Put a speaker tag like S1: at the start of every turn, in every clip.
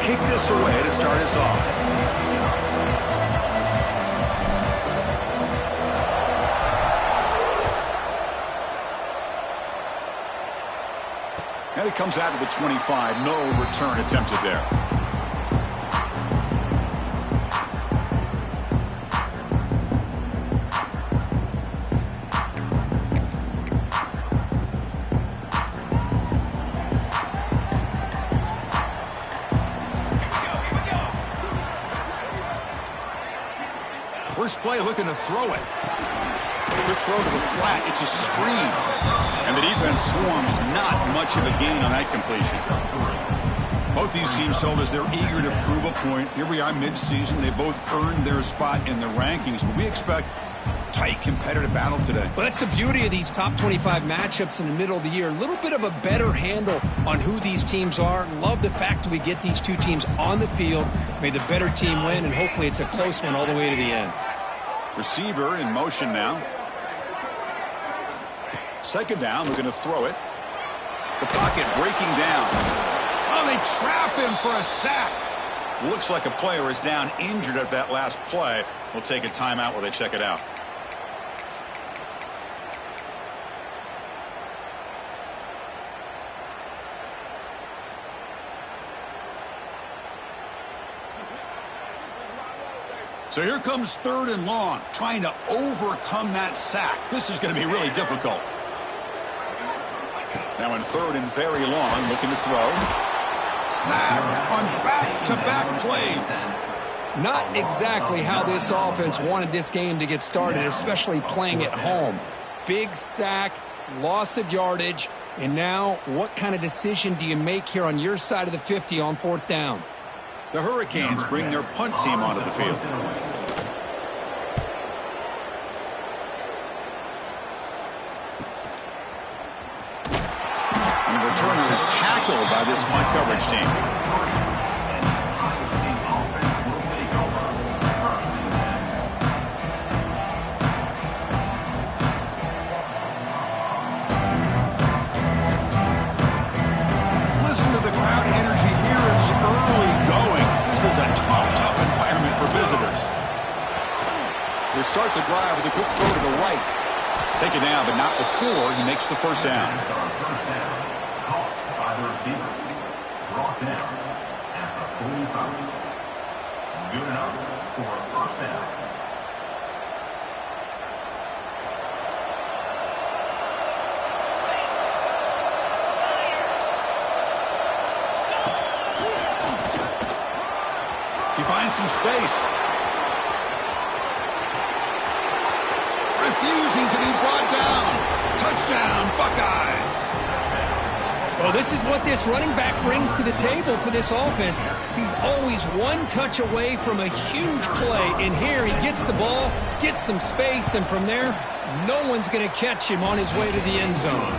S1: kick this away to start us off. And it comes out to the 25. No return attempted there. First play looking to throw it. Quick throw to the flat. It's a screen. And the defense swarms. Not much of a gain on that completion. Both these teams told us they're eager to prove a point. Here we are mid-season. They both earned their spot in the rankings. But we expect tight competitive battle today.
S2: Well, that's the beauty of these top 25 matchups in the middle of the year. A little bit of a better handle on who these teams are. Love the fact that we get these two teams on the field. May the better team win, and hopefully it's a close one all the way to the end.
S1: Receiver in motion now. Second down, we're going to throw it. The pocket breaking down. Oh, they trap him for a sack. Looks like a player is down injured at that last play. We'll take a timeout while they check it out. So here comes 3rd and long, trying to overcome that sack. This is going to be really difficult. Now in 3rd and very long, looking to throw. Sacked on back-to-back plays.
S2: Not exactly how this offense wanted this game to get started, especially playing at home. Big sack, loss of yardage, and now what kind of decision do you make here on your side of the 50 on 4th down?
S1: The Hurricanes bring their punt team onto the field. And the returner is tackled by this punt coverage team. Listen to the crowd energy here in the early going. This is a tough environment for visitors. They start the drive with a quick throw to the right. Take it down, but not before he makes the first down.
S3: Caught by the receiver. Brought down at the 45. Good enough for a first down.
S1: He finds some space. Refusing to be brought down. Touchdown, Buckeyes.
S2: Well, this is what this running back brings to the table for this offense. He's always one touch away from a huge play. And here he gets the ball, gets some space, and from there, no one's going to catch him on his way to the end zone.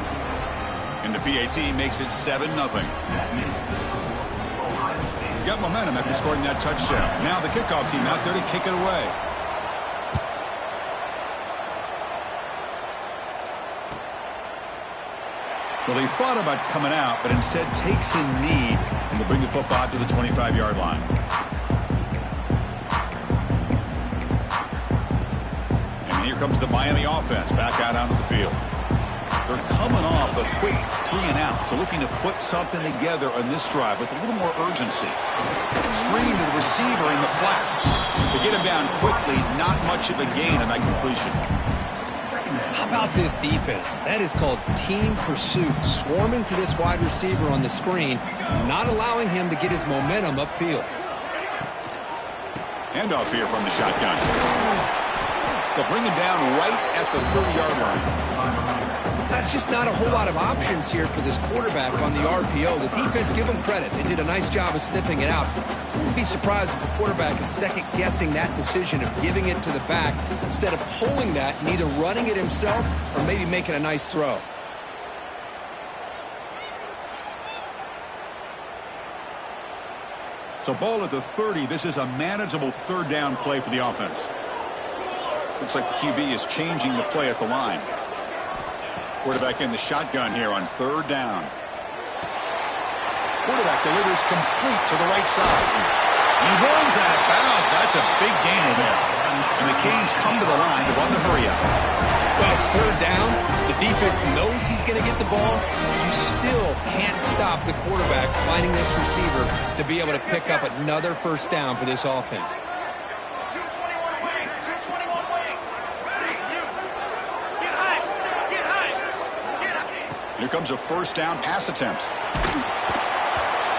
S1: And the PAT makes it 7-0. Got momentum after scoring that touchdown. Now the kickoff team out there to kick it away. Well, he thought about coming out, but instead takes a knee and will bring the football to the 25-yard line. And here comes the Miami offense back out onto the field. They're coming off a quick 3-and-out, so looking to put something together on this drive with a little more urgency. Screen to the receiver in the flat. To get him down quickly, not much of a gain on that completion.
S2: How about this defense? That is called team pursuit. Swarming to this wide receiver on the screen, not allowing him to get his momentum upfield.
S1: Handoff here from the shotgun. They'll bring him down right at the 30-yard line.
S2: That's just not a whole lot of options here for this quarterback on the RPO. The defense, give them credit. They did a nice job of sniffing it out. I wouldn't be surprised if the quarterback is second-guessing that decision of giving it to the back instead of pulling that and either running it himself or maybe making a nice throw.
S1: So ball at the 30. This is a manageable 3rd down play for the offense. Looks like the QB is changing the play at the line. Quarterback in the shotgun here on 3rd down. quarterback delivers complete to the right side. And he runs out of bounds. That's a big gainer there. And the Canes come to the line to run the hurry up.
S2: Well, it's third down. The defense knows he's going to get the ball. You still can't stop the quarterback finding this receiver to be able to pick up another first down for this offense.
S1: Here comes a first down pass attempt.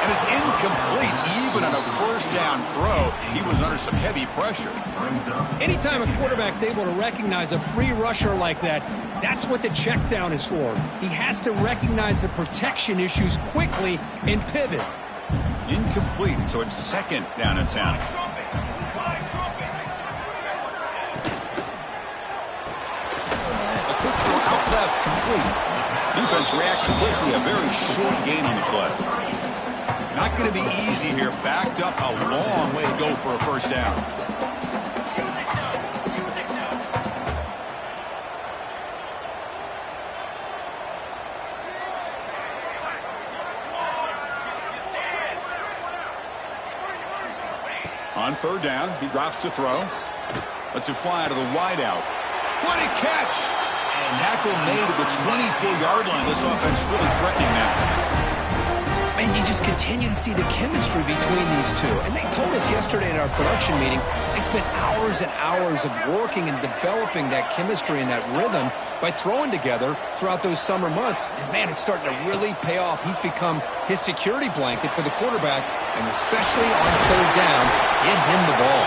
S1: And it's incomplete. Even on a first down throw, he was under some heavy pressure.
S2: Anytime a quarterback's able to recognize a free rusher like that, that's what the check down is for. He has to recognize the protection issues quickly and pivot.
S1: Incomplete, so it's second down and 10. A quick throw out left, complete. Defense reacts quickly, a very short gain on the play. Not going to be easy here. Backed up a long way to go for a first down. On third down, he drops to throw. Lets it fly to the wideout. What a catch! Tackle made at the 24-yard line. This offense really threatening now.
S2: And you just continue to see the chemistry between these two. And they told us yesterday in our production meeting, they spent hours and hours of working and developing that chemistry and that rhythm by throwing together throughout those summer months. And, man, it's starting to really pay off. He's become his security blanket for the quarterback, and especially on third down, get him the ball.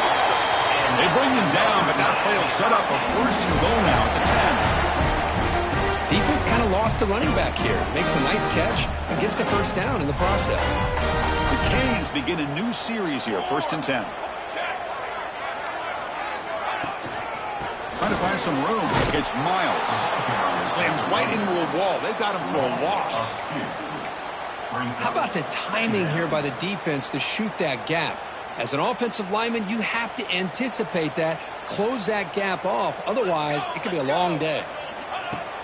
S1: They bring him down, but that play will set up a first and goal now at the 10.
S2: Defense kind of lost a running back here. Makes a nice catch and gets the first down in the process.
S1: The Canes begin a new series here, first and 10. Trying to find some room against Miles. Slams right into a wall. They've got him for a loss.
S2: How about the timing here by the defense to shoot that gap? As an offensive lineman, you have to anticipate that, close that gap off. Otherwise, it could be a long day.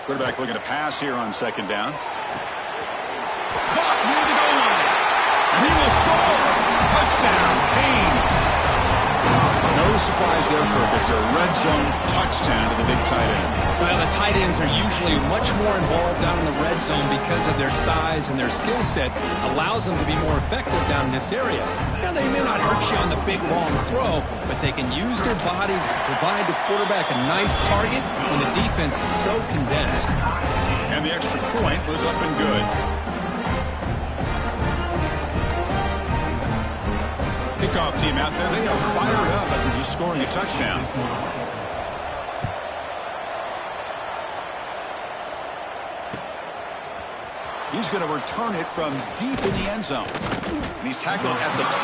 S1: Quarterback looking to pass here on second down. Caught near the goal line. And he will score. Touchdown, Canes. No surprise there, Kirk. It's a red zone touchdown to the big tight end.
S2: Well, the tight ends are usually much more involved down in the red zone because of their size and their skill set allows them to be more effective down in this area. Now, they may not hurt you on the big, long throw, but they can use their bodies and provide the quarterback a nice target when the defense is so condensed.
S1: And the extra point was up and good. Kickoff team out there, they are fired up after just scoring a touchdown. He's going to return it from deep in the end zone. And he's tackled at the 21.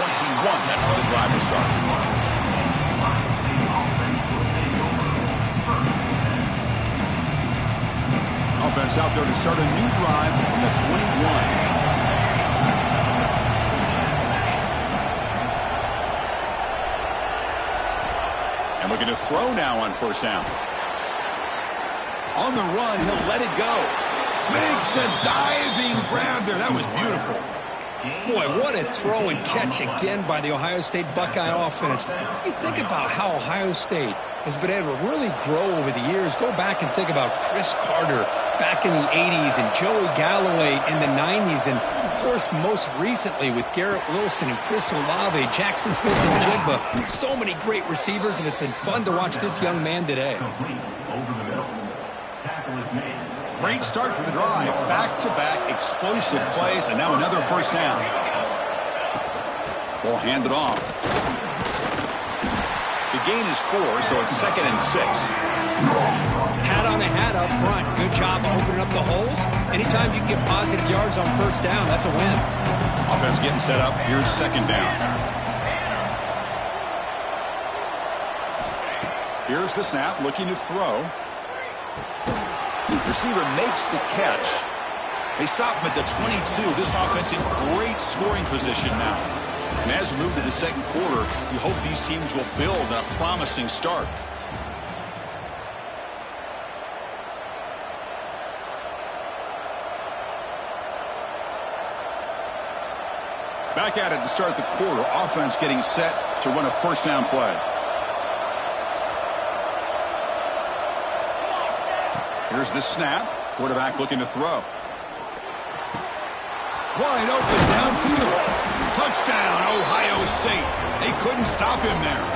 S1: That's where the drive will start. Offense out there to start a new drive from the 21. And looking to throw now on first down. On the run, he'll let it go. Makes a diving grab there. That was beautiful.
S2: Boy, what a throw and catch again by the Ohio State Buckeye offense. You think about how Ohio State has been able to really grow over the years. Go back and think about Chris Carter back in the 80s and Joey Galloway in the 90s. And, of course, most recently with Garrett Wilson and Chris Olave, Jackson Smith and Jigba. So many great receivers, and it's been fun to watch this young man today.
S1: Great start for the drive. Back-to-back explosive plays, and now another first down. Ball handed off. The gain is 4, so it's 2nd and 6.
S2: Hat on the hat up front. Good job opening up the holes. Anytime you can get positive yards on first down, that's a win.
S1: Offense getting set up. Here's second down. Here's the snap, looking to throw. Receiver makes the catch. They stop him at the 22. This offense in great scoring position now. And as we move to the second quarter, we hope these teams will build on a promising start. Back at it to start the quarter. Offense getting set to run a first down play. Here's the snap. Quarterback looking to throw. Wide open downfield. Touchdown, Ohio State. They couldn't stop him there.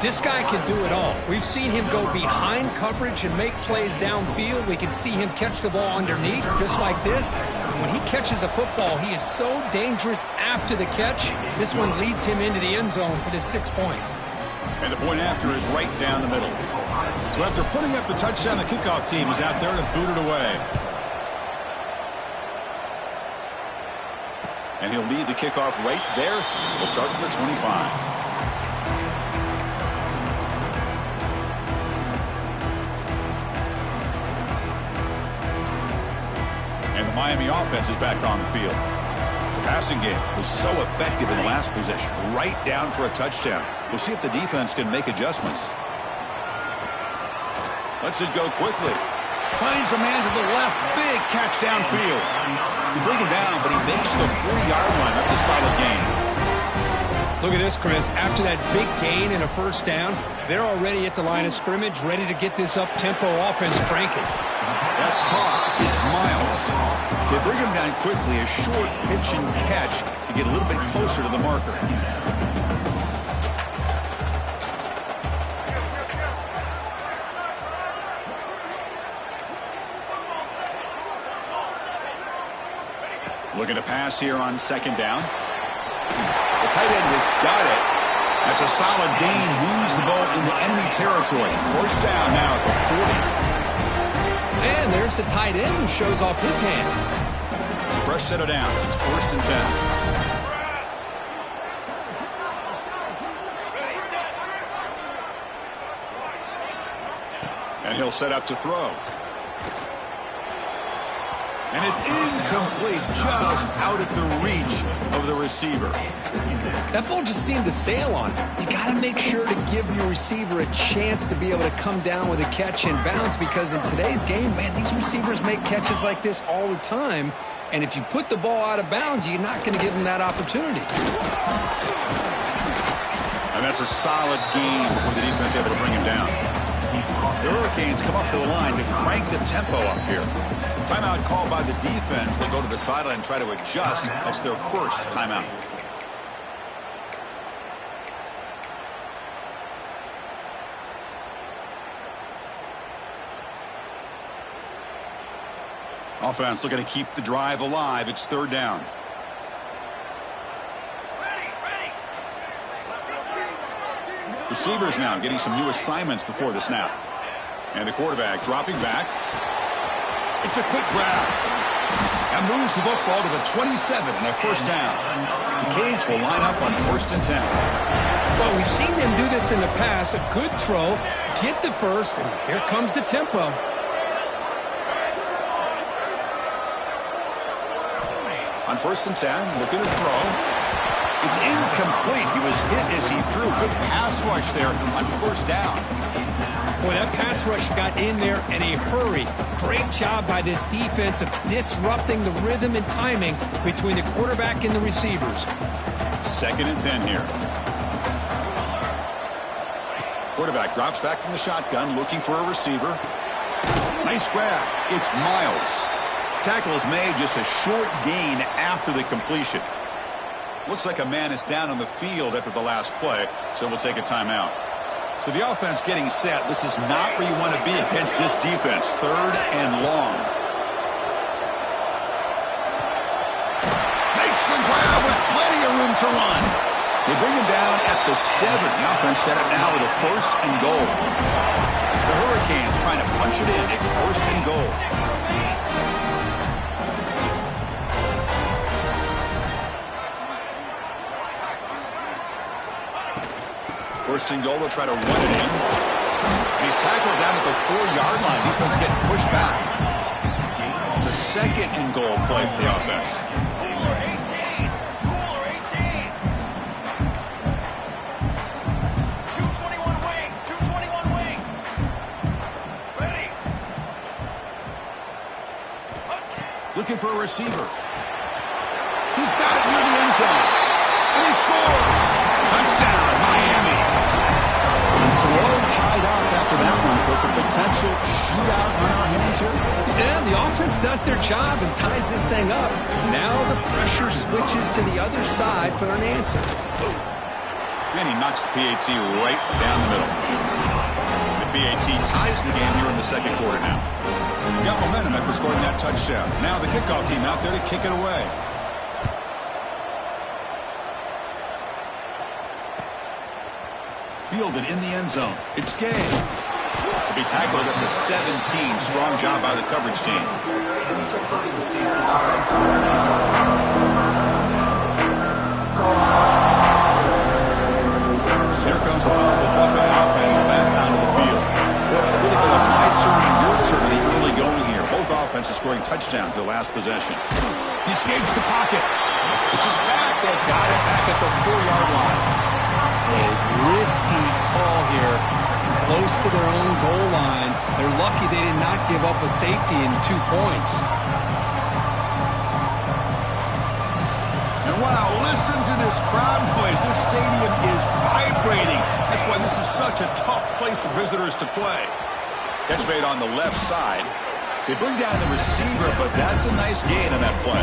S2: This guy can do it all. We've seen him go behind coverage and make plays downfield. We can see him catch the ball underneath, just like this. And when he catches a football, he is so dangerous after the catch. This one leads him into the end zone for the 6 points.
S1: And the point after is right down the middle. So after putting up the touchdown, the kickoff team is out there to boot it away. And he'll lead the kickoff right there. We'll start with the 25. And the Miami offense is back on the field. The passing game was so effective in the last possession, right down for a touchdown. We'll see if the defense can make adjustments. Lets it go quickly. Finds a man to the left. Big catch downfield. You bring him down, but he makes the 40-yard line. That's a solid gain.
S2: Look at this, Chris. After that big gain and a first down, they're already at the line of scrimmage, ready to get this up-tempo offense cranking.
S1: That's caught. It's Miles. They bring him down quickly. A short pitch and catch to get a little bit closer to the marker. Looking to pass here on second down. The tight end has got it. That's a solid gain. Moves the ball into enemy territory. First down now at the 40.
S2: And there's the tight end who shows off his hands.
S1: Fresh set of downs. It's 1st and 10. And he'll set up to throw. And it's incomplete, just out of the reach of the receiver.
S2: That ball just seemed to sail on him. You got to make sure to give your receiver a chance to be able to come down with a catch and bounce, because in today's game, man, these receivers make catches like this all the time. And if you put the ball out of bounds, you're not going to give them that opportunity.
S1: And that's a solid gain before the defense able to bring him down. The Hurricanes come up to the line to crank the tempo up here. Timeout called by the defense. They'll go to the sideline and try to adjust. That's their first timeout. Offense looking to keep the drive alive. It's 3rd down. Receivers now getting some new assignments before the snap. And the quarterback dropping back. It's a quick grab. And moves the football to the 27 and a first down. The Canes will line up on 1st and 10.
S2: Well, we've seen them do this in the past. A good throw, get the first, and here comes the tempo.
S1: On 1st and 10, looking to throw. It's incomplete. He was hit as he threw. Good pass rush there on 1st down.
S2: Boy, that pass rush got in there in a hurry. Great job by this defense of disrupting the rhythm and timing between the quarterback and the receivers.
S1: 2nd and 10 here. Quarterback drops back from the shotgun, looking for a receiver. Nice grab. It's Miles. Tackle is made, just a short gain after the completion. Looks like a man is down on the field after the last play, so we'll take a timeout. So the offense getting set. This is not where you want to be against this defense. 3rd and long. Makes the grab with plenty of room to run. They bring him down at the 7. The offense set it now with a 1st and goal. The Hurricanes trying to punch it in. It's 1st and goal. First and goal, they'll try to run it in. And he's tackled down at the 4-yard line. Defense getting pushed back. It's a 2nd and goal play for the offense. Looking for a receiver. He's got it near the end zone. And he scores. Touchdown, Miami. So we're all tied up after that one, Cook. A potential shootout on our hands here.
S2: Yeah, the offense does their job and ties this thing up. Now the pressure switches to the other side for an answer.
S1: And he knocks the PAT right down the middle. The PAT ties the game here in the second quarter now. Got momentum after scoring that touchdown. Now the kickoff team out there to kick it away. Fielded in the end zone. It's game. To be tackled at the 17. Strong job by the coverage team. Here comes the powerful Buckeye offense back onto the field. A little bit of my turn and your turn in the early going here. Both offenses scoring touchdowns their last possession. He escapes the pocket. It's a sack. They've got it back at the 4-yard line.
S2: A risky call here, close to their own goal line. They're lucky they did not give up a safety in 2 points.
S1: And wow, listen to this crowd noise. This stadium is vibrating. That's why this is such a tough place for visitors to play. Catch made on the left side. They bring down the receiver, but that's a nice gain on that play.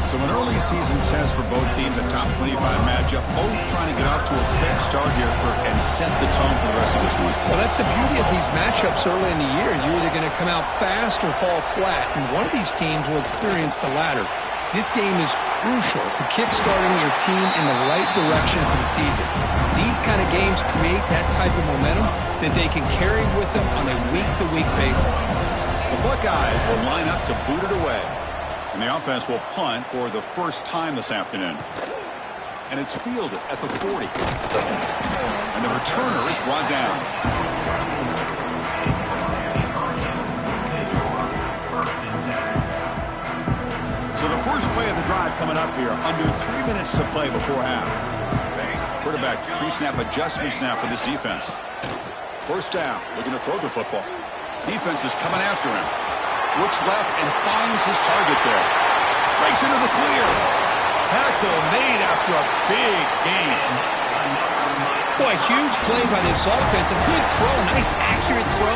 S1: So an early season test for both teams, a top 25 matchup, both trying to get off to a quick start here and set the tone for the rest of this one.
S2: Well, that's the beauty of these matchups early in the year. You're either going to come out fast or fall flat, and one of these teams will experience the latter. This game is crucial to kick-starting your team in the right direction for the season. These kind of games create that type of momentum that they can carry with them on a week-to-week basis.
S1: The Buckeyes will line up to boot it away. And the offense will punt for the first time this afternoon. And it's fielded at the 40. And the returner is brought down. So the first play of the drive coming up here. Under 3 minutes to play before half. Quarterback pre-snap adjustments now for this defense. First down. Looking to throw the football. Defense is coming after him. Looks left and finds his target there. Breaks into the clear. Tackle made after a big gain.
S2: Boy, huge play by this offense. A good throw, a nice accurate throw.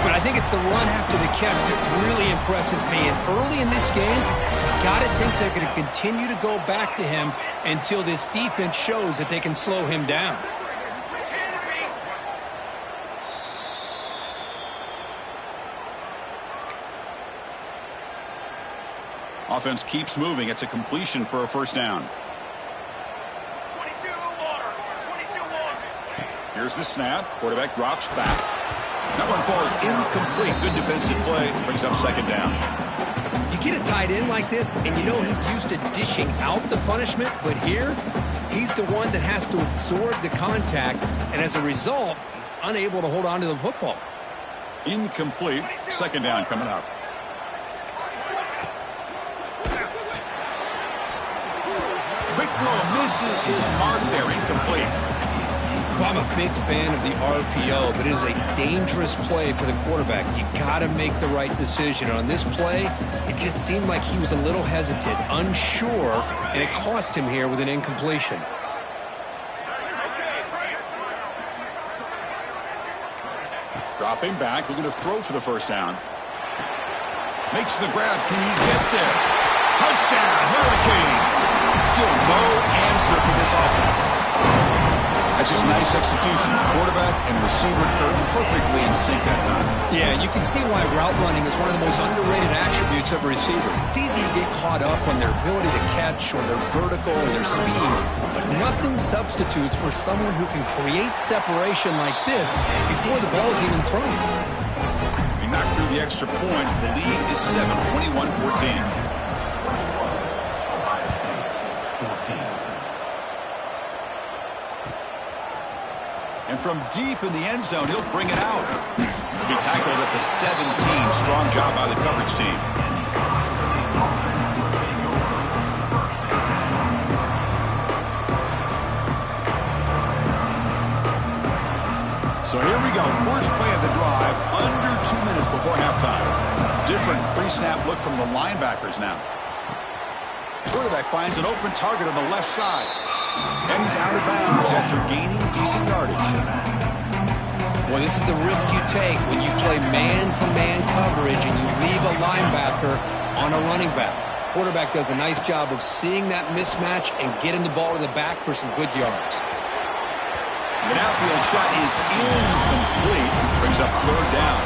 S2: But I think it's the run after the catch that really impresses me. And early in this game, you got to think they're going to continue to go back to him until this defense shows that they can slow him down.
S1: Offense keeps moving. It's a completion for a first down.
S3: 22 water.
S1: Here's the snap. Quarterback drops back. That one falls incomplete. Good defensive play. Brings up second down.
S2: You get a tight end like this, and you know he's used to dishing out the punishment, but here, he's the one that has to absorb the contact, and as a result, he's unable to hold on to the football.
S1: Incomplete. Second down coming up. Quick throw misses his mark there. Incomplete.
S2: Well, I'm a big fan of the RPO, but it is a dangerous play for the quarterback. You got to make the right decision. On this play, it just seemed like he was a little hesitant, unsure, and it cost him here with an incompletion.
S1: Dropping back, looking to throw for the first down. Makes the grab. Can he get there? Touchdown, Hurricanes. Still no answer for this offense. That's just nice execution. Quarterback and receiver perfectly in sync that time.
S2: Yeah, you can see why route running is one of the most underrated attributes of a receiver. It's easy to get caught up on their ability to catch or their vertical or their speed, but nothing substitutes for someone who can create separation like this before the ball is even thrown.
S1: He knocked through the extra point. The lead is 7, 21-14. And from deep in the end zone, he'll bring it out. He'll be tackled at the 17. Strong job by the coverage team. So here we go. First play of the drive, under 2 minutes before halftime. Different pre-snap look from the linebackers now. quarterback finds an open target on the left side. And he's out of bounds after gaining decent yardage.
S2: Well, this is the risk you take when you play man-to-man coverage and you leave a linebacker on a running back. Quarterback does a nice job of seeing that mismatch and getting the ball to the back for some good yards.
S1: The outfield shot is incomplete. Brings up third down.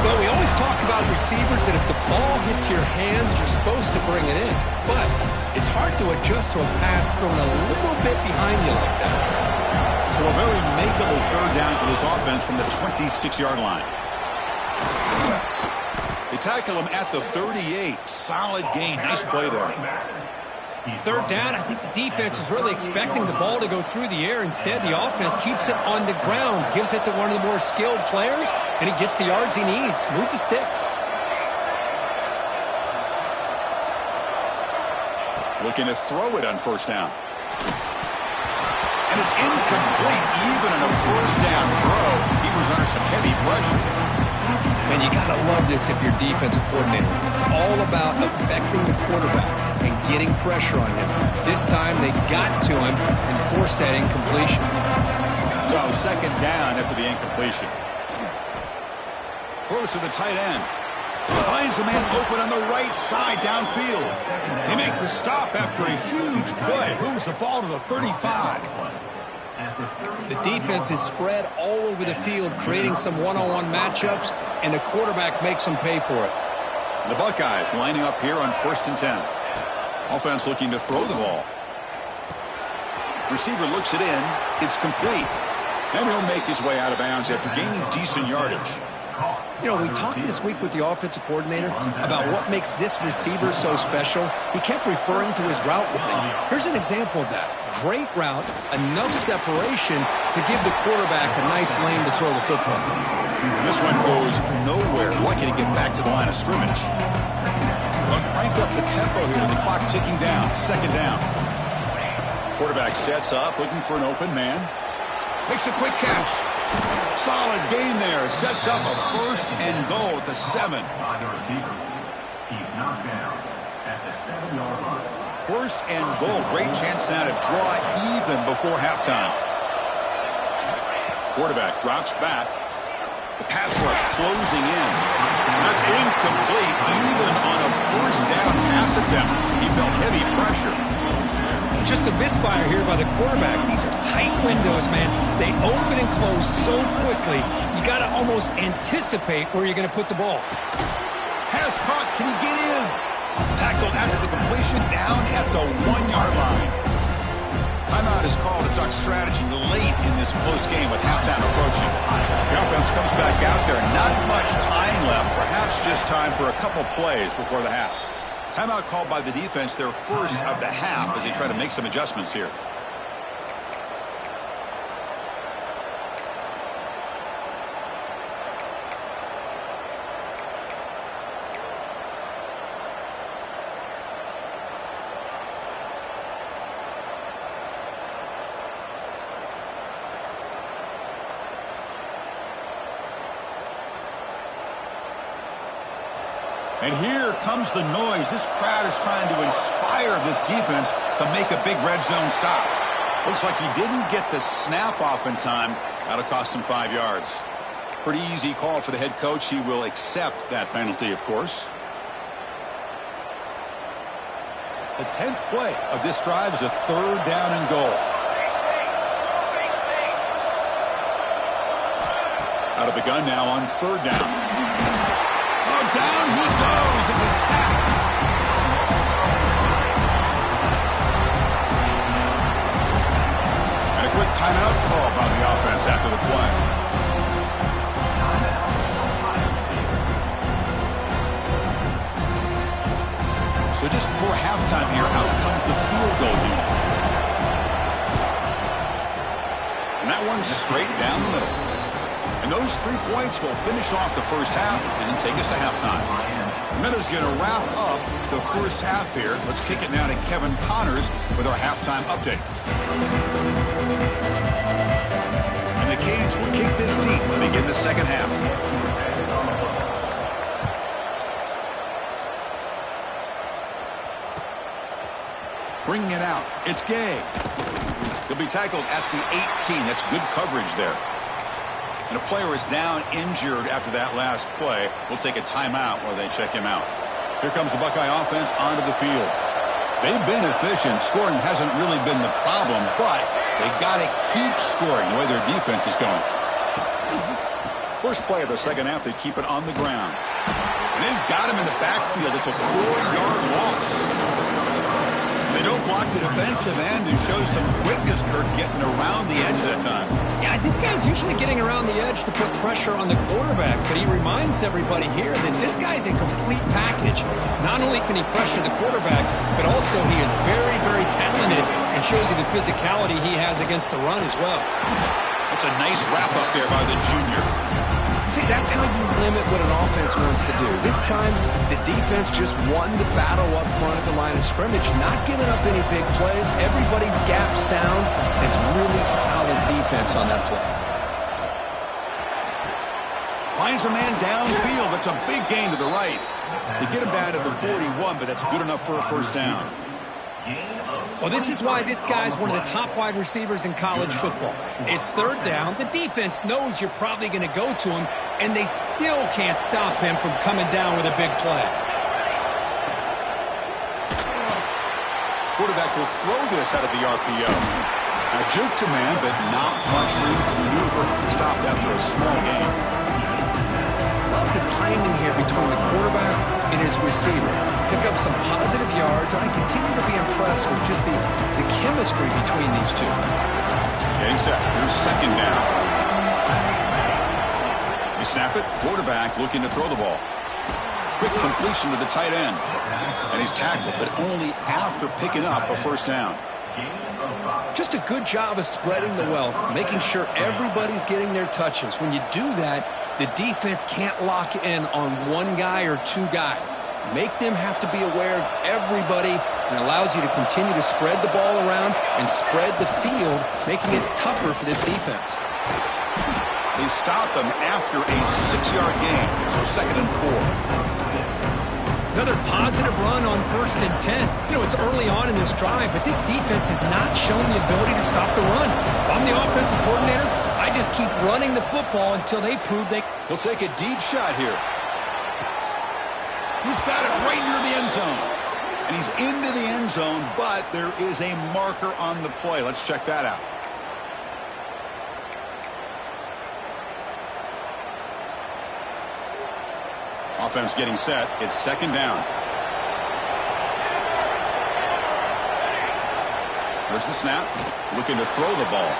S2: Well, we always talk about receivers that if the ball hits your hands, you're supposed to bring it in. But it's hard to adjust to a pass thrown a little bit behind you like that.
S1: So a very makeable third down for this offense from the 26-yard line. They tackle him at the 38. Solid gain. Nice play there.
S2: Third down, I think the defense is really expecting the ball to go through the air. Instead, the offense keeps it on the ground, gives it to one of the more skilled players, and he gets the yards he needs. Move the sticks.
S1: Looking to throw it on first down. And it's incomplete, even on a first down throw. He was under some heavy pressure.
S2: And you got to love this if you're defensive coordinator. It's all about affecting the quarterback and getting pressure on him. This time they got to him and forced that incompletion.
S1: So second down after the incompletion. Throws to the tight end. Finds a man open on the right side downfield. They make the stop after a huge play. Moves the ball to the 35.
S2: The defense is spread all over the field, creating some one-on-one matchups, and the quarterback makes them pay for it.
S1: The Buckeyes lining up here on 1st and 10. Offense looking to throw the ball. Receiver looks it in. It's complete. And he'll make his way out of bounds after gaining decent yardage.
S2: You know, we talked this week with the offensive coordinator about what makes this receiver so special. He kept referring to his route running. Here's an example of that. Great route, enough separation to give the quarterback a nice lane to throw the football.
S1: This one goes nowhere. Lucky to get back to the line of scrimmage. They'll crank up the tempo here with the clock ticking down. Second down. Quarterback sets up, looking for an open man. Makes a quick catch. Solid gain there. Sets up a 1st and goal at the 7.
S3: He's knocked down at the 7-yard line.
S1: 1st and goal. Great chance now to draw even before halftime. Quarterback drops back. The pass rush closing in. That's incomplete. Even on a 1st down pass attempt, he felt heavy pressure.
S2: Just a misfire here by the quarterback. These are tight windows, man. They open and close so quickly. You got to almost anticipate where you're going to put the ball.
S1: Pass caught. Can he get in? Tackled after the completion down at the 1-yard line. Timeout is called to talk strategy late in this close game with halftime approaching. The offense comes back out there. Not much time left. Perhaps just time for a couple plays before the half. Timeout called by the defense, their first of the half, as they try to make some adjustments here. And here comes the noise. This crowd is trying to inspire this defense to make a big red zone stop. Looks like he didn't get the snap off in time. That'll cost him 5 yards. Pretty easy call for the head coach. He will accept that penalty, of course. The 10th play of this drive is a 3rd down and goal. Out of the gun now on 3rd down. Down he goes. It's a sack. And a quick timeout call by the offense after the play. So just before halftime here, out comes the field goal unit. And that one's straight down the middle. And those 3 points will finish off the first half and then take us to halftime. Miller's going to wrap up the first half here. Let's kick it now to Kevin Connors with our halftime update. And the Canes will kick this deep to begin the second half. bringing it out. It's Gay. He'll be tackled at the 18. That's good coverage there. And a player is down injured after that last play. We'll take a timeout while they check him out. Here comes the Buckeye offense onto the field. They've been efficient. Scoring hasn't really been the problem, but they got to keep scoring the way their defense is going. First play of the second half, they keep it on the ground. And they've got him in the backfield. It's a 4-yard loss. They don't block the defensive end and show some quickness, Kirk, getting around the edge that time.
S2: Yeah, this guy's usually getting around the edge to put pressure on the quarterback, but he reminds everybody here that this guy's a complete package. Not only can he pressure the quarterback, but also he is very, very talented and shows you the physicality he has against the run as well.
S1: That's a nice wrap-up there by the junior.
S2: See, that's how you limit what an offense wants to do. This time, the defense just won the battle up front at the line of scrimmage, not giving up any big plays. Everybody's gap sound. It's really solid defense on that play.
S1: Finds a man downfield. That's a big gain to the right. They get him down to the 41, but that's good enough for a first down.
S2: Well, this is why this guy's one of the top wide receivers in college football. It's third down. The defense knows you're probably going to go to him, and they still can't stop him from coming down with a big play.
S1: Quarterback will throw this out of the RPO. Now, juke to man, but not much room to maneuver. Stopped after a small gain.
S2: Love the timing here between the quarterback and his receiver. Pick up some positive yards, and I continue to be impressed with just the chemistry between these two.
S1: Getting set. Here's second down. You snap it. Quarterback looking to throw the ball. Quick completion to the tight end. And he's tackled, but only after picking up a first down.
S2: Just a good job of spreading the wealth, making sure everybody's getting their touches. When you do that, the defense can't lock in on one guy or two guys. Make them have to be aware of everybody, and allows you to continue to spread the ball around and spread the field, making it tougher for this defense.
S1: They stop him after a 6-yard gain, so 2nd and 4.
S2: Another positive run on 1st and 10. You know, it's early on in this drive, but this defense has not shown the ability to stop the run. If I'm the offensive coordinator, I just keep running the football until they prove they...
S1: He'll take a deep shot here. He's got it right near the end zone. And he's into the end zone, but there is a marker on the play. Let's check that out. Offense getting set. It's 2nd down. There's the snap. Looking to throw the ball.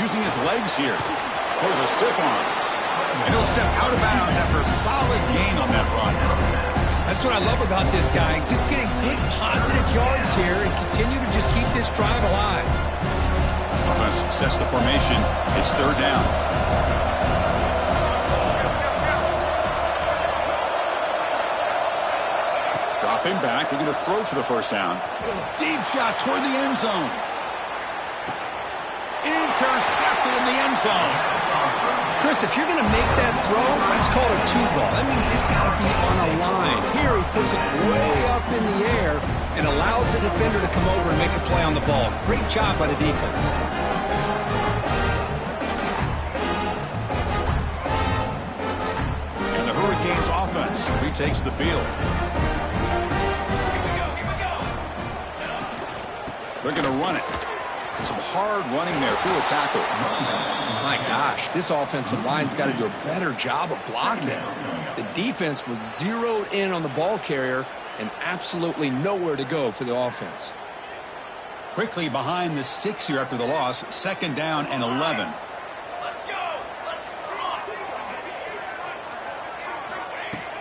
S1: Using his legs here. There's a stiff arm. And he'll step out of bounds after a solid gain on that run.
S2: That's what I love about this guy. Just getting good positive yards here and continue to just keep this drive alive.
S1: Offense sets the formation. It's 3rd down. Dropping back. Looking to throw for the first down. Deep shot toward the end zone. Intercepted in the end zone.
S2: Chris, if you're going to make that throw, that's called a 2-ball. That means it's got to be on a line. Here he puts it way up in the air and allows the defender to come over and make a play on the ball. Great job by the defense.
S1: And the Hurricanes offense retakes the field. They're going to run it. Some hard running there through a tackle.
S2: My gosh, this offensive line's got to do a better job of blocking. The defense was zeroed in on the ball carrier and absolutely nowhere to go for the offense.
S1: Quickly behind the sticks here after the loss. 2nd down and 11.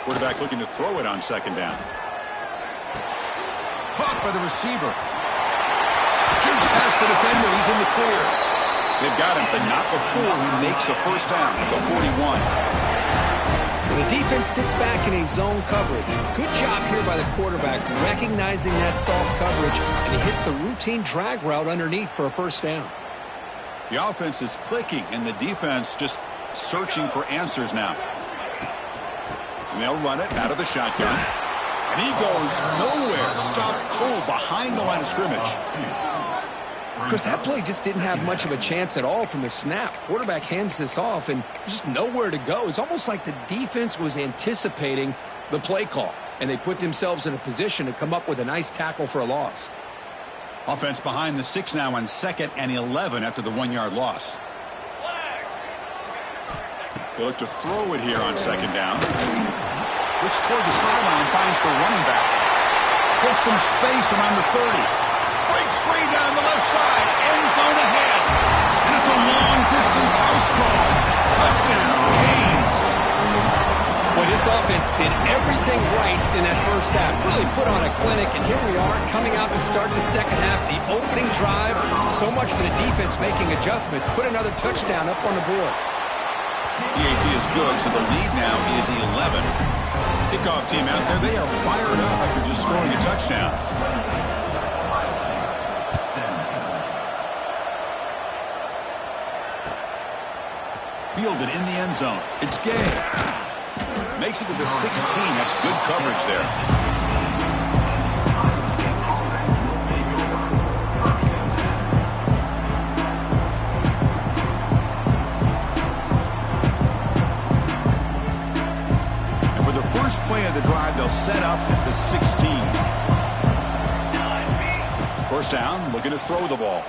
S1: Quarterback looking to throw it on 2nd down. Caught by the receiver. Jukes past the defender. He's in the clear. They've got him, but not before he makes a first down at the 41.
S2: When the defense sits back in a zone coverage, good job here by the quarterback recognizing that soft coverage, and he hits the routine drag route underneath for a first down.
S1: The offense is clicking, and the defense just searching for answers now. And they'll run it out of the shotgun. And he goes nowhere. Stopped cold behind the line of scrimmage.
S2: Chris, that play just didn't have much of a chance at all from the snap. Quarterback hands this off, and there's just nowhere to go. It's almost like the defense was anticipating the play call, and they put themselves in a position to come up with a nice tackle for a loss.
S1: Offense behind the 6 now on 2nd and 11 after the 1-yard loss. They look to throw it here on 2nd down. Looks toward the sideline, finds the running back. Gets some space around the 30. Breaks free down the left side. End zone ahead. And it's a long-distance house call. Touchdown, Canes.
S2: Well, this offense did everything right in that first half. Really put on a clinic, and here we are coming out to start the second half. The opening drive, so much for the defense making adjustments. Put another touchdown up on the board.
S1: EAT is good, so the lead now is 11. Kickoff team out there, they are fired up after just scoring a touchdown. Fielded in the end zone. It's Gay. Makes it to the 16. That's good coverage there. And for the first play of the drive, they'll set up at the 16. First down, looking to throw the ball.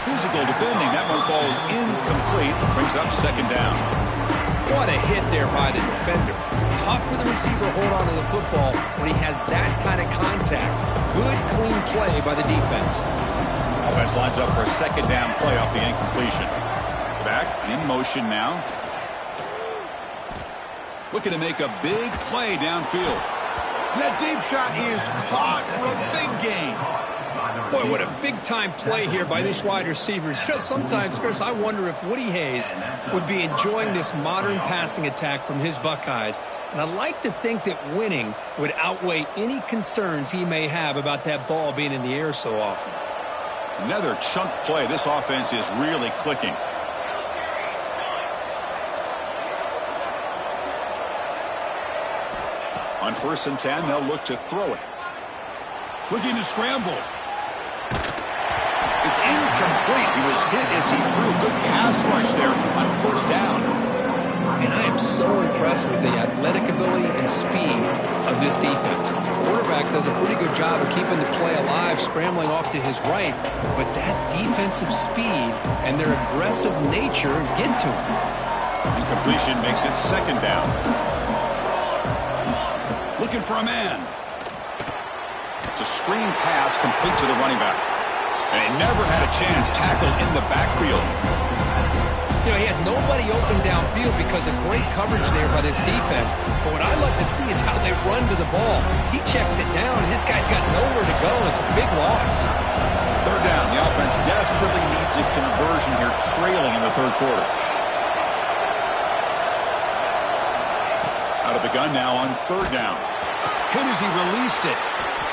S1: Physical defending. That one falls incomplete. Brings up 2nd down.
S2: What a hit there by the defender. Tough for the receiver to hold on to the football when he has that kind of contact. Good, clean play by the defense.
S1: Offense lines up for a 2nd down play off the incompletion. Back in motion now. Looking to make a big play downfield. That deep shot is caught for a big gain.
S2: Boy, what a big-time play here by these wide receivers. You know, sometimes, Chris, I wonder if Woody Hayes would be enjoying this modern passing attack from his Buckeyes. And I like to think that winning would outweigh any concerns he may have about that ball being in the air so often.
S1: Another chunk play. This offense is really clicking. On 1st and 10, they'll look to throw it. Looking to scramble. It's incomplete. He was hit as he threw. Good pass rush there on 1st down.
S2: And I am so impressed with the athletic ability and speed of this defense. The quarterback does a pretty good job of keeping the play alive, scrambling off to his right. But that defensive speed and their aggressive nature get to him.
S1: Incompletion makes it 2nd down. Looking for a man. It's a screen pass complete to the running back. And he never had a chance tackled in the backfield.
S2: You know, he had nobody open downfield because of great coverage there by this defense. But what I like to see is how they run to the ball. He checks it down, and this guy's got nowhere to go. It's a big loss.
S1: 3rd down. The offense desperately needs a conversion here, trailing in the 3rd quarter. Out of the gun now on 3rd down. Hit as he released it.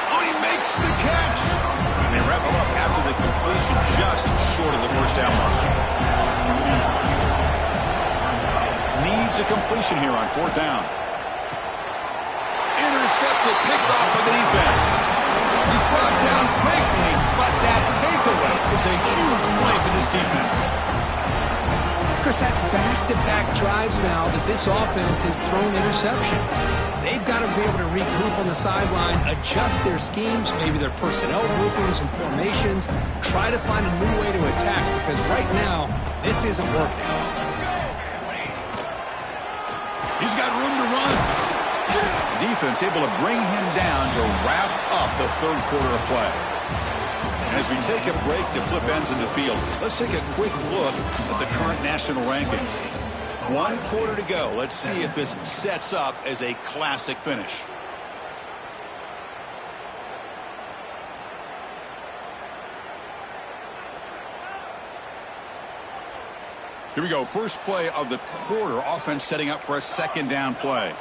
S1: Oh, he makes the catch. And they wrap him up after the completion, just short of the 1st down mark. Needs a completion here on 4th down. Intercepted, picked off by the defense. He's brought down quickly, but that takeaway is a huge play for this defense.
S2: Chris, that's back-to-back drives now that this offense has thrown interceptions. They've got to be able to regroup on the sideline, adjust their schemes, maybe their personnel groupings and formations, try to find a new way to attack, because right now, this isn't working.
S1: He's got room to run. Defense able to bring him down to wrap up the 3rd quarter of play. And as we take a break to flip ends in the field, let's take a quick look at the current national rankings. 1 quarter to go. Let's see if this sets up as a classic finish. Here we go. First play of the quarter. Offense setting up for a 2nd down play.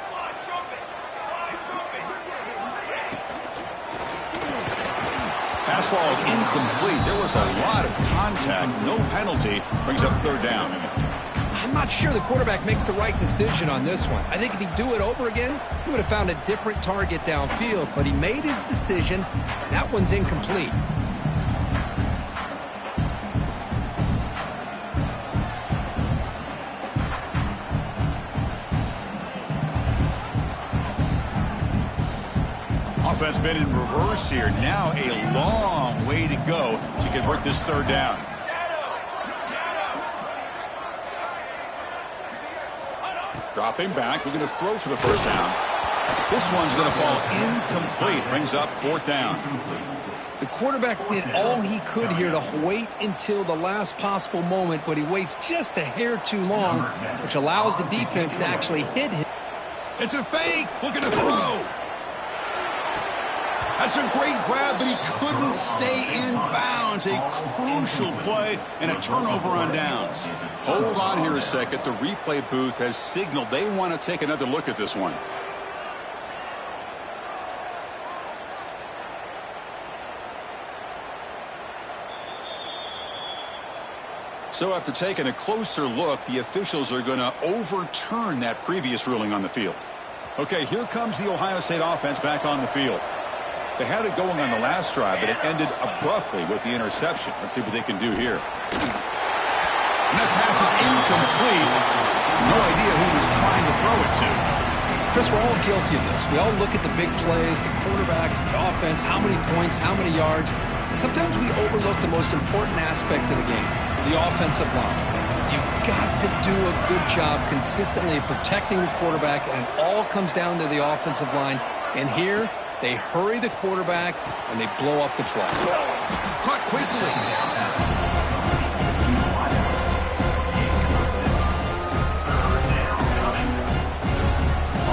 S1: Pass ball is incomplete. There was a lot of contact. No penalty. Brings up 3rd down.
S2: I'm I'm not sure the quarterback makes the right decision on this one. I think if he'd do it over again, he would have found a different target downfield, but he made his decision. That one's incomplete.
S1: Offense been in reverse here. Now a long way to go to convert this third down. Dropping back, looking to throw for the first down. This one's going to fall incomplete. Brings up fourth down.
S2: The quarterback did all he could here to wait until the last possible moment, but he waits just a hair too long, which allows the defense to actually hit him.
S1: It's a fake. Looking to throw. That's a great grab, but he couldn't stay in bounds. A crucial play and a turnover on downs. Hold on here a second. The replay booth has signaled they want to take another look at this one. So after taking a closer look, the officials are going to overturn that previous ruling on the field. Okay, here comes the Ohio State offense back on the field. They had it going on the last drive, but it ended abruptly with the interception. Let's see what they can do here. And that pass is incomplete. No idea who was trying to throw it to.
S2: Chris, we're all guilty of this. We all look at the big plays, the quarterbacks, the offense, how many points, how many yards. And sometimes we overlook the most important aspect of the game, the offensive line. You've got to do a good job consistently protecting the quarterback, and it all comes down to the offensive line. And here, they hurry the quarterback, and they blow up the play.
S1: Caught quickly.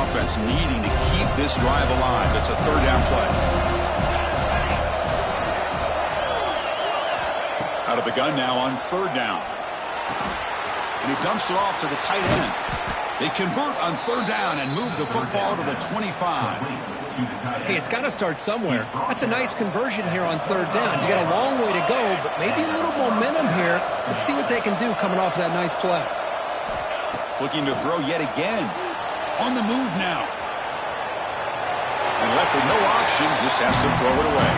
S1: Offense needing to keep this drive alive. It's a third down play. Out of the gun now on third down. And he dumps it off to the tight end. They convert on third down and move the football to the 25.
S2: Hey, it's got to start somewhere. That's a nice conversion here on third down. You got a long way to go, but maybe a little momentum here. Let's see what they can do coming off that nice play.
S1: Looking to throw yet again. On the move now. And left with no option, just has to throw it away.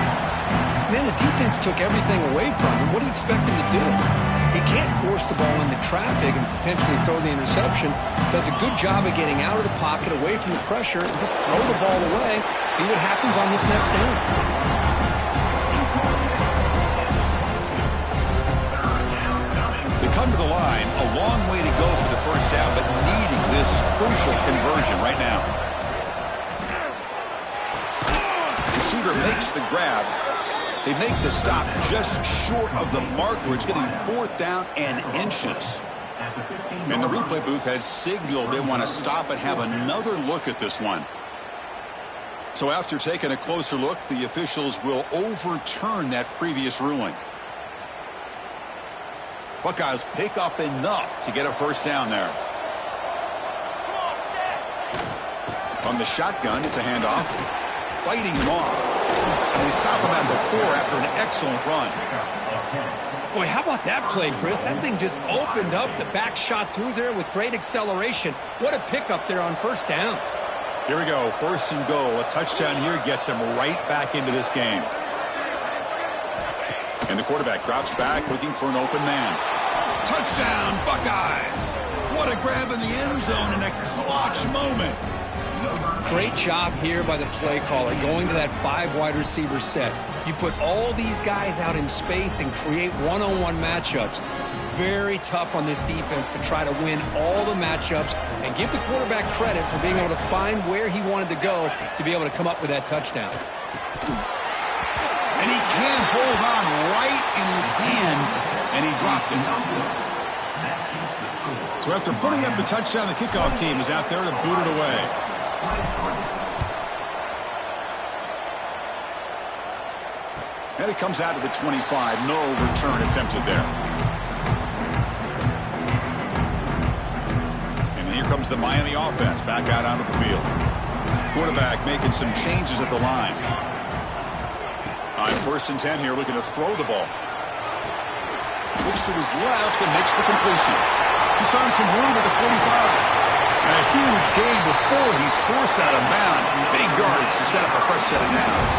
S2: Man, the defense took everything away from him. What do you expect him to do? He can't force the ball into traffic and potentially throw the interception. Does a good job of getting out of the pocket, away from the pressure, and just throw the ball away. See what happens on this next down.
S1: They come to the line, a long way to go for the first down, but needing this crucial conversion right now. Receiver makes the grab. They make the stop just short of the marker. It's getting fourth down and inches. And the replay booth has signaled they want to stop and have another look at this one. So after taking a closer look, the officials will overturn that previous ruling. Buckeyes pick up enough to get a first down there. On the shotgun, it's a handoff. Fighting him off. And they stop him at the 4 after an excellent run.
S2: Boy, how about that play, Chris? That thing just opened up. The back shot through there with great acceleration. What a pickup there on first down.
S1: Here we go. First and goal. A touchdown here gets them right back into this game. And the quarterback drops back looking for an open man. Touchdown, Buckeyes! What a grab in the end zone in a clutch moment.
S2: Great job here by the play caller, going to that 5 wide receiver set. You put all these guys out in space and create one-on-one matchups. It's very tough on this defense to try to win all the matchups and give the quarterback credit for being able to find where he wanted to go to be able to come up with that touchdown.
S1: And he can't hold on right in his hands, and he dropped it. So after putting up the touchdown, the kickoff team is out there to boot it away. And it comes out to the 25. No return attempted there. And here comes the Miami offense back out onto the field. Quarterback making some changes at the line. On first and 10 here, looking to throw the ball. looks to his left and makes the completion. He's found some room at the 45. And a huge gain before he's forced out of bounds. Big yards to set up a fresh set of downs.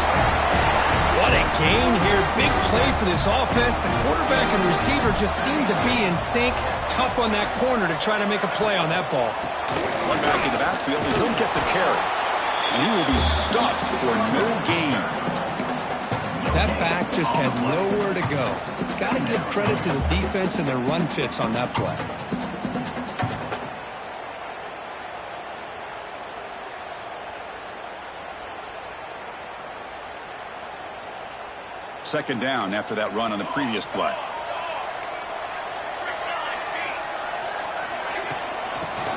S2: What a gain here. Big play for this offense. The quarterback and receiver just seem to be in sync. Tough on that corner to try to make a play on that ball.
S1: One back in the backfield, and he'll get the carry. And he will be stuffed for no gain.
S2: That back just had nowhere to go. Got to give credit to the defense and their run fits on that play.
S1: Second down after that run on the previous play.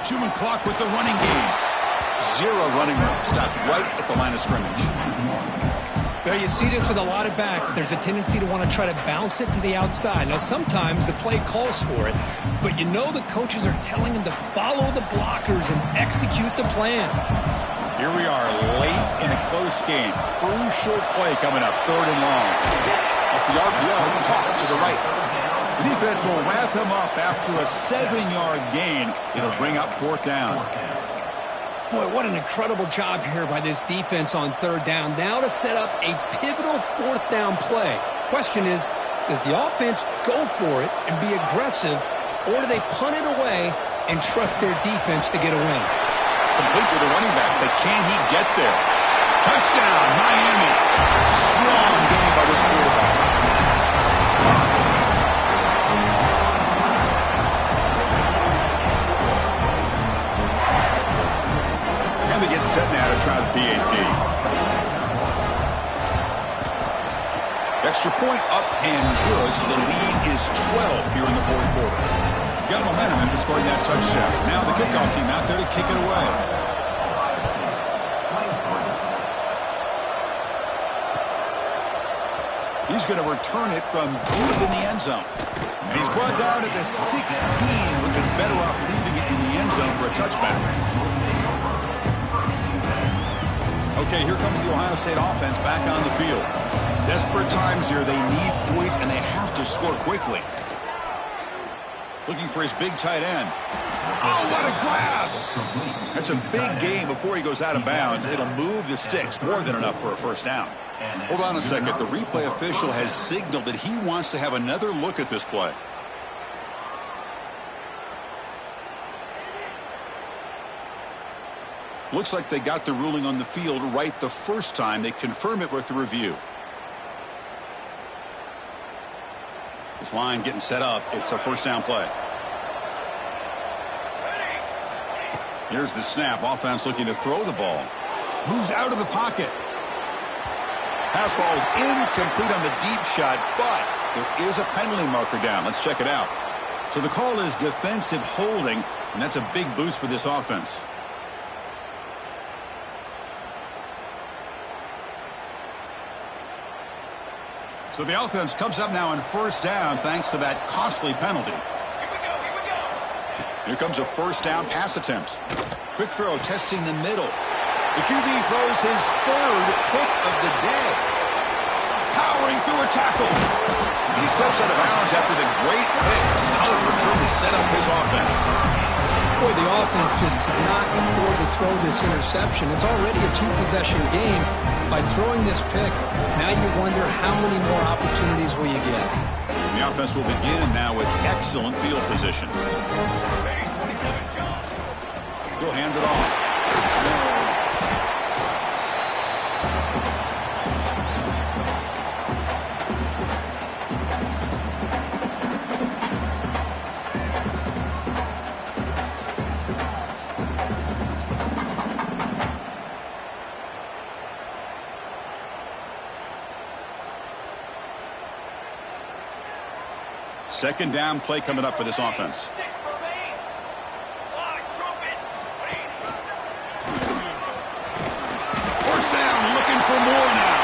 S1: Chewing clock with the running game. Zero running room. Stopped right at the line of scrimmage.
S2: Well, you see this with a lot of backs. There's a tendency to want to try to bounce it to the outside. Now, sometimes the play calls for it, but you know the coaches are telling them to follow the blockers and execute the plan.
S1: Here we are late in a close game. Crucial play coming up, 3rd and long. Off the RPO, caught to the right. The defense will wrap him up after a 7-yard gain. It'll bring up 4th down.
S2: Boy, what an incredible job here by this defense on 3rd down. Now to set up a pivotal 4th down play. Question is, does the offense go for it and be aggressive, or do they punt it away and trust their defense to get a win?
S1: Complete with the running back, but can he get there? Touchdown, Miami. Strong game by this quarterback. And they get set now to try the PAT. Extra point up and good, so the lead is 12 here in the 4th quarter. Got momentum into scoring that touchdown. Now the kickoff team out there to kick it away. He's going to return it from deep in the end zone. And he's brought down at the 16. Would have been better off leaving it in the end zone for a touchback. Okay, here comes the Ohio State offense back on the field. Desperate times here. They need points, and they have to score quickly. Looking for his big tight end. Oh, what a grab! That's a big gain before he goes out of bounds. It'll move the sticks, more than enough for a 1st down. Hold on a second. The replay official has signaled that he wants to have another look at this play. Looks like they got the ruling on the field right the first time. They confirm it with the review. This line getting set up. It's a 1st down play. Here's the snap. Offense looking to throw the ball. Moves out of the pocket. Pass falls incomplete on the deep shot, but there is a penalty marker down. Let's check it out. So the call is defensive holding, and that's a big boost for this offense. So the offense comes up now on 1st down thanks to that costly penalty. Here comes a 1st down pass attempt. Quick throw testing the middle. The QB throws his 3rd pick of the day. Powering through a tackle. And he steps out of bounds after the great pick. Solid return to set up his offense.
S2: Boy, the offense just cannot afford to throw this interception. It's already a 2-possession game. By throwing this pick, now you wonder how many more opportunities will you get.
S1: And the offense will begin now with excellent field position. He'll hand it off. Second down play coming up for this offense. First down, looking for more now.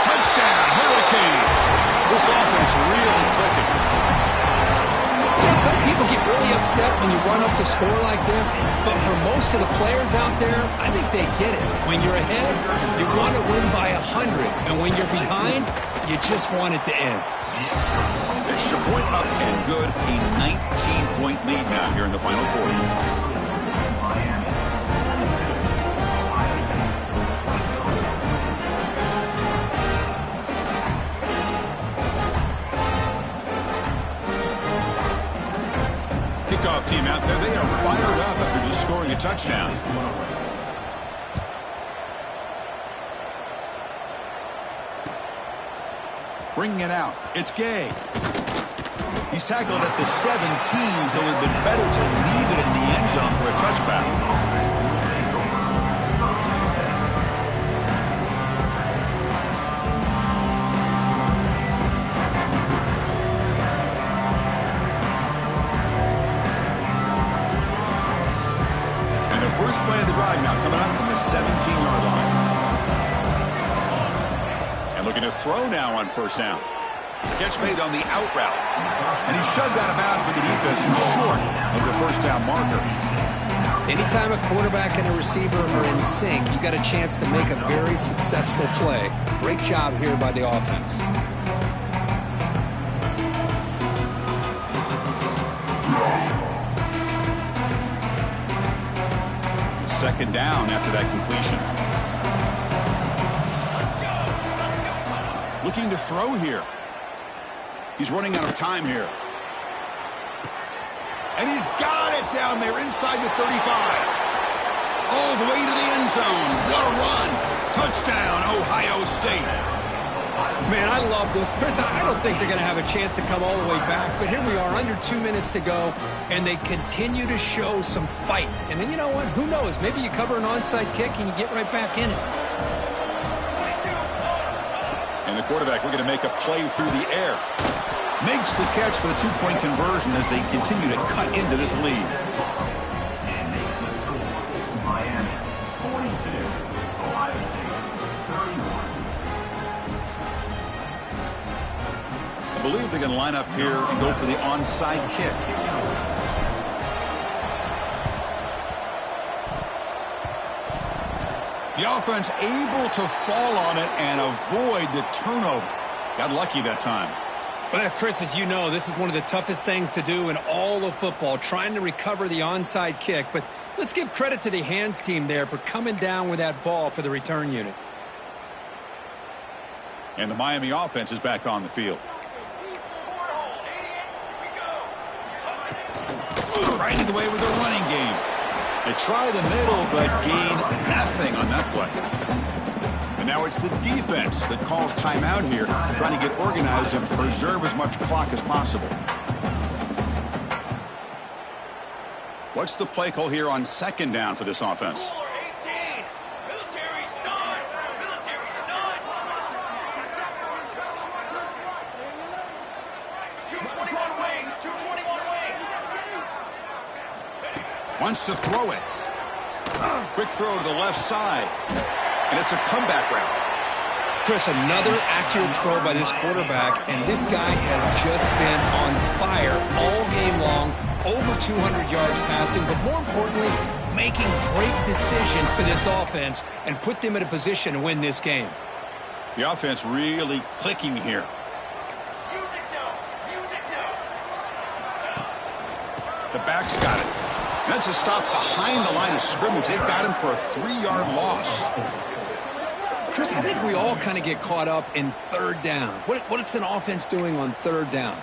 S1: Touchdown, Hurricanes. This offense really clicking.
S2: Yeah, some people get really upset when you run up the score like this, but for most of the players out there, I think they get it. When you're ahead, you want to win by 100, and when you're behind, you just want it to end.
S1: Extra Point up and good. A 19-point lead now here in the final quarter. Kickoff team out there. They are fired up after just scoring a touchdown. Bringing it out. It's Gay. He's tackled at the 17, so it would have been better to leave it in the end zone for a touchback. First play of the drive now coming up from the 17-yard line. And looking to throw now on first down. Catch made on the out route. And he's shoved out of bounds with the defense who's short of the first down marker.
S2: Anytime a quarterback and a receiver are in sync, you got a chance to make a very successful play. Great job here by the offense.
S1: Second down after that completion. Looking to throw here. He's running out of time here. And he's got it down there inside the 35. All the way to the end zone. What a run. Touchdown, Ohio State.
S2: Man, I love this. Chris, I don't think they're going to have a chance to come all the way back, but here we are, under 2 minutes to go, and they continue to show some fight. And then you know what? Who knows? Maybe you cover an onside kick and you get right back in it.
S1: And the quarterback looking to make a play through the air. Makes the catch for the two-point conversion as they continue to cut into this lead.
S3: And makes the score. Miami 42, Ohio State 31.
S1: I believe they're going to line up here and go for the onside kick. The offense able to fall on it and avoid the turnover. Got lucky that time.
S2: Well, Chris, as you know, this is one of the toughest things to do in all of football, trying to recover the onside kick. But let's give credit to the hands team there for coming down with that ball for the return unit.
S1: And the Miami offense is back on the field. Right in the way with their running game. They try the middle, but gain nothing on that play. And now it's the defense that calls timeout here, trying to get organized and preserve as much clock as possible. What's the play call here on second down for this offense? Wants to throw it. Quick throw to the left side. And it's a comeback route.
S2: Chris, another accurate throw by this quarterback, and this guy has just been on fire all game long, over 200 yards passing, but more importantly, making great decisions for this offense and put them in a position to win this game.
S1: The offense really clicking here. The back's got it. That's a stop behind the line of scrimmage. They've got him for a 3-yard loss.
S2: Chris, I think we all kind of get caught up in third down. What's an offense doing on third down?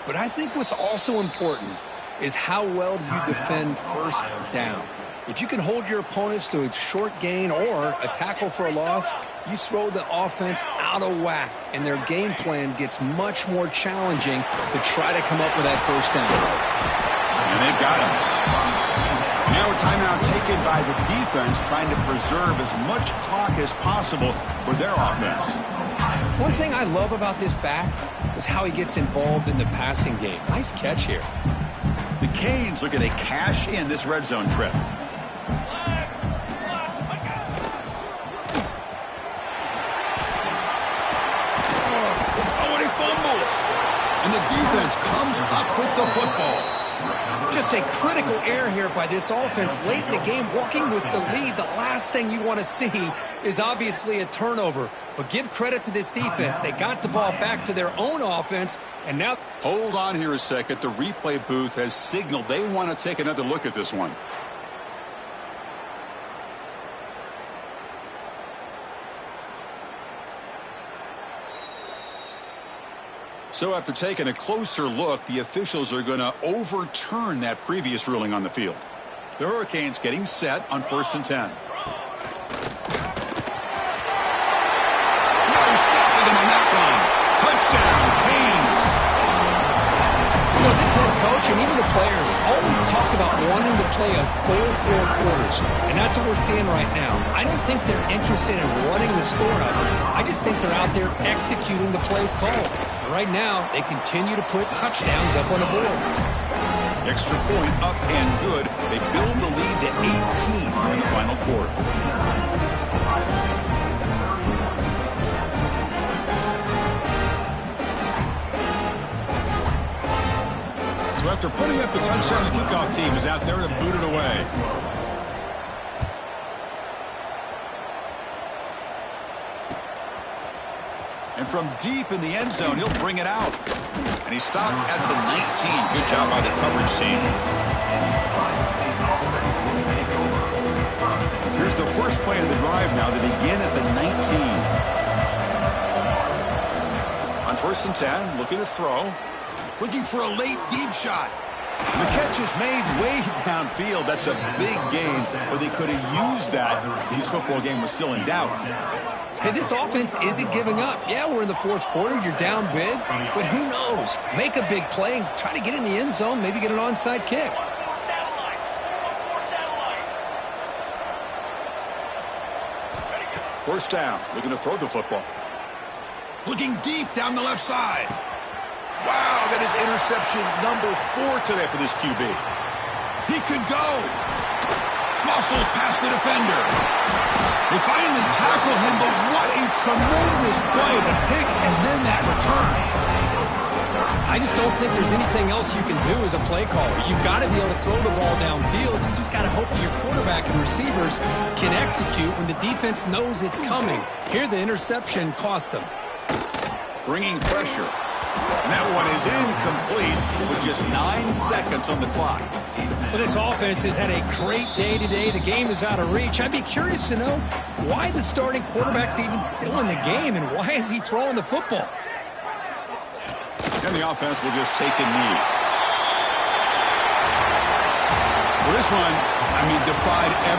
S2: But I think what's also important is how well do you defend first down. If you can hold your opponents to a short gain or a tackle for a loss, you throw the offense out of whack, and their game plan gets much more challenging to try to come up with that first down.
S1: And they've got him. Now a timeout taken by the defense, trying to preserve as much clock as possible for their offense.
S2: One thing I love about this back is how he gets involved in the passing game. Nice catch here.
S1: The Canes looking to cash in this red zone trip. Oh, and he fumbles. And the defense comes up with the football.
S2: Just a critical error here by this offense late in the game, walking with the lead. The last thing you want to see is obviously a turnover. But give credit to this defense. They got the ball back to their own offense, and now...
S1: Hold on here a second. The replay booth has signaled they want to take another look at this one. So after taking a closer look, the officials are going to overturn that previous ruling on the field. The Hurricanes getting set on 1st and 10. No stopping them on that run. Touchdown, Canes.
S2: You know, this head coach and even the players always talk about wanting to play a full 4 quarters, and that's what we're seeing right now. I don't think they're interested in running the score out. I just think they're out there executing the plays called. Right now, they continue to put touchdowns up on the board.
S1: Extra point up and good. They build the lead to 18 in the final quarter. So after putting up a touchdown, the kickoff team is out there to boot it away. And from deep in the end zone, he'll bring it out. And he stopped at the 19. Good job by the coverage team. Here's the first play of the drive now. They begin at the 19. On 1st and 10, looking to throw. Looking for a late deep shot. The catch is made way downfield. That's a big gain, but they could have used that if this football game was still in doubt.
S2: Hey, this offense isn't giving up. Yeah, we're in the 4th quarter. You're down big, but who knows? Make a big play and try to get in the end zone, maybe get an onside kick.
S1: First down, looking to throw the football. Looking deep down the left side. Wow, that is interception number 4 today for this QB. He could go. Muscles past the defender. They finally tackle him, but what a tremendous play. The pick and then that return.
S2: I just don't think there's anything else you can do as a play caller. You've got to be able to throw the ball downfield. You just got to hope that your quarterback and receivers can execute when the defense knows it's coming. Here, the interception cost them.
S1: Bringing pressure. And that one is incomplete with just 9 seconds on the clock.
S2: Well, this offense has had a great day today. The game is out of reach. I'd be curious to know why the starting quarterback's even still in the game and why is he throwing the football?
S1: And the offense will just take a knee. For this one, I mean, defied every